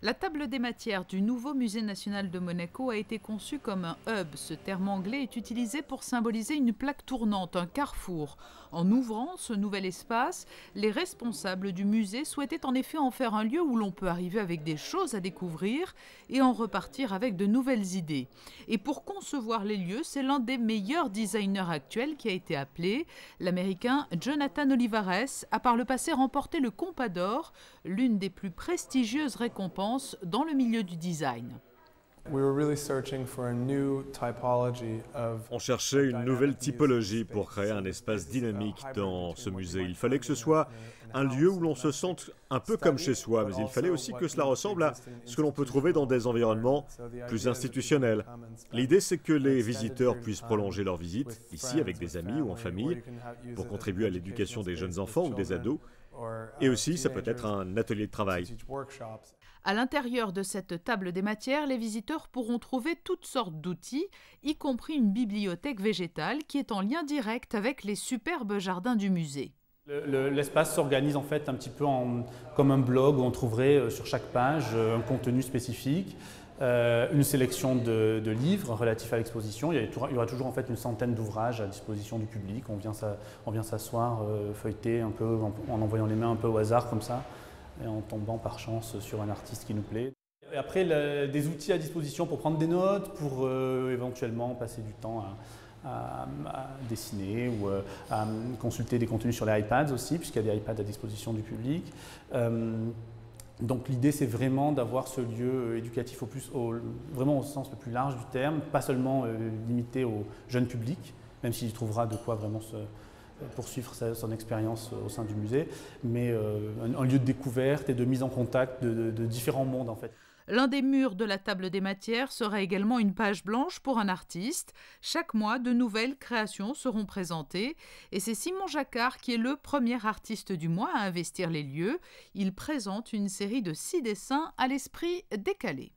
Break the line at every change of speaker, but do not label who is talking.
La table des matières du nouveau musée national de Monaco a été conçue comme un hub. Ce terme anglais est utilisé pour symboliser une plaque tournante, un carrefour. En ouvrant ce nouvel espace, les responsables du musée souhaitaient en effet en faire un lieu où l'on peut arriver avec des choses à découvrir et en repartir avec de nouvelles idées. Et pour concevoir les lieux, c'est l'un des meilleurs designers actuels qui a été appelé. L'Américain Jonathan Olivares a par le passé remporté le Compas d'Or, l'une des plus prestigieuses récompenses dans le milieu du design.
On cherchait une nouvelle typologie pour créer un espace dynamique dans ce musée. Il fallait que ce soit un lieu où l'on se sente un peu comme chez soi, mais il fallait aussi que cela ressemble à ce que l'on peut trouver dans des environnements plus institutionnels. L'idée, c'est que les visiteurs puissent prolonger leur visite ici avec des amis ou en famille pour contribuer à l'éducation des jeunes enfants ou des ados. Et aussi, ça peut être un atelier de travail.
À l'intérieur de cette table des matières, les visiteurs pourront trouver toutes sortes d'outils, y compris une bibliothèque végétale qui est en lien direct avec les superbes jardins du musée.
L'espace s'organise en fait un petit peu comme un blog où on trouverait sur chaque page un contenu spécifique, une sélection de livres relatifs à l'exposition. Il y aura toujours en fait une centaine d'ouvrages à disposition du public. On vient s'asseoir, feuilleter un peu en envoyant les mains un peu au hasard comme ça, et en tombant par chance sur un artiste qui nous plaît. Et après, des outils à disposition pour prendre des notes, pour éventuellement passer du temps à dessiner ou à consulter des contenus sur les iPads aussi, puisqu'il y a des iPads à disposition du public. Donc l'idée, c'est vraiment d'avoir ce lieu éducatif vraiment au sens le plus large du terme, pas seulement limité au jeune public, même s'il trouvera de quoi vraiment poursuivre son expérience au sein du musée, mais un lieu de découverte et de mise en contact de différents mondes en fait.
L'un des murs de la table des matières sera également une page blanche pour un artiste. Chaque mois, de nouvelles créations seront présentées. Et c'est Simon Jacquard qui est le premier artiste du mois à investir les lieux. Il présente une série de 6 dessins à l'esprit décalé.